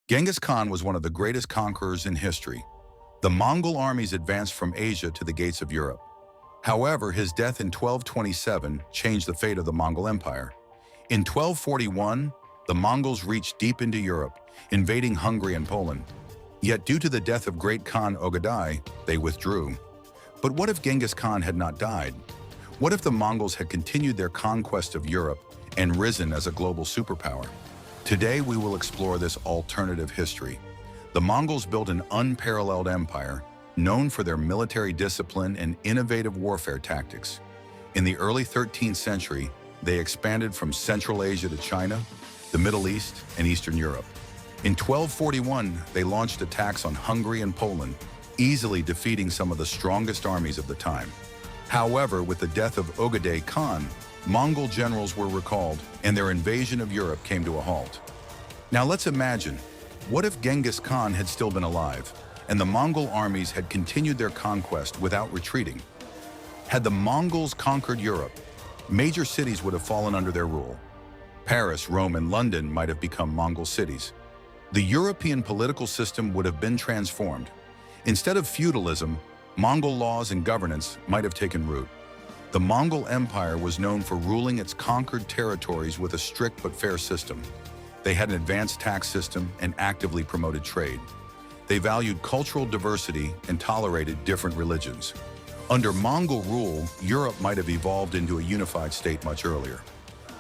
Genghis Khan was one of the greatest conquerors in history. The Mongol armies advanced from Asia to the gates of Europe. However, his death in 1227 changed the fate of the Mongol Empire. In 1241, the Mongols reached deep into Europe, invading Hungary and Poland. Yet due to the death of Great Khan Ögedei, they withdrew. But what if Genghis Khan had not died? What if the Mongols had continued their conquest of Europe and risen as a global superpower? Today, we will explore this alternative history. The Mongols built an unparalleled empire, known for their military discipline and innovative warfare tactics. In the early 13th century, they expanded from Central Asia to China, the Middle East, and Eastern Europe. In 1241, they launched attacks on Hungary and Poland, easily defeating some of the strongest armies of the time. However, with the death of Ögedei Khan, Mongol generals were recalled, and their invasion of Europe came to a halt. Now let's imagine, what if Genghis Khan had still been alive, and the Mongol armies had continued their conquest without retreating? Had the Mongols conquered Europe, major cities would have fallen under their rule. Paris, Rome, and London might have become Mongol cities. The European political system would have been transformed. Instead of feudalism, Mongol laws and governance might have taken root. The Mongol Empire was known for ruling its conquered territories with a strict but fair system. They had an advanced tax system and actively promoted trade. They valued cultural diversity and tolerated different religions. Under Mongol rule, Europe might have evolved into a unified state much earlier.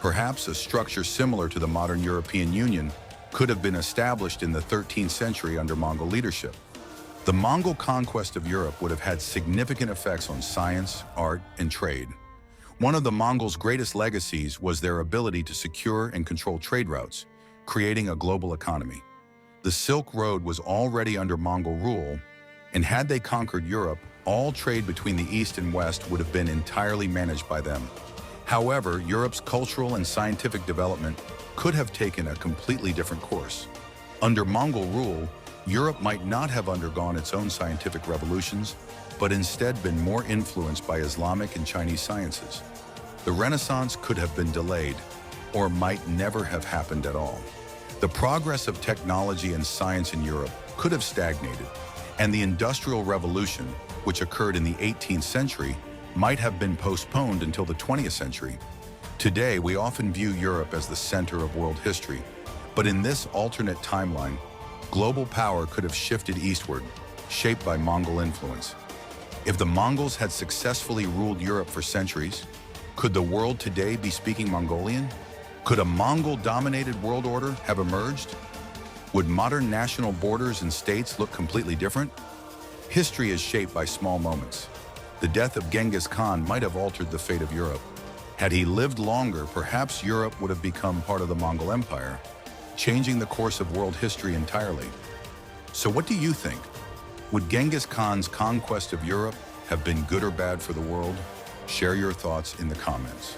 Perhaps a structure similar to the modern European Union could have been established in the 13th century under Mongol leadership. The Mongol conquest of Europe would have had significant effects on science, art, and trade. One of the Mongols' greatest legacies was their ability to secure and control trade routes, creating a global economy. The Silk Road was already under Mongol rule, and had they conquered Europe, all trade between the East and West would have been entirely managed by them. However, Europe's cultural and scientific development could have taken a completely different course. Under Mongol rule, Europe might not have undergone its own scientific revolutions, but instead been more influenced by Islamic and Chinese sciences. The Renaissance could have been delayed, or might never have happened at all. The progress of technology and science in Europe could have stagnated, and the Industrial Revolution, which occurred in the 18th century, might have been postponed until the 20th century. Today, we often view Europe as the center of world history, but in this alternate timeline, global power could have shifted eastward, shaped by Mongol influence. If the Mongols had successfully ruled Europe for centuries, could the world today be speaking Mongolian? Could a Mongol-dominated world order have emerged? Would modern national borders and states look completely different? History is shaped by small moments. The death of Genghis Khan might have altered the fate of Europe. Had he lived longer, perhaps Europe would have become part of the Mongol Empire, changing the course of world history entirely. So what do you think? Would Genghis Khan's conquest of Europe have been good or bad for the world? Share your thoughts in the comments.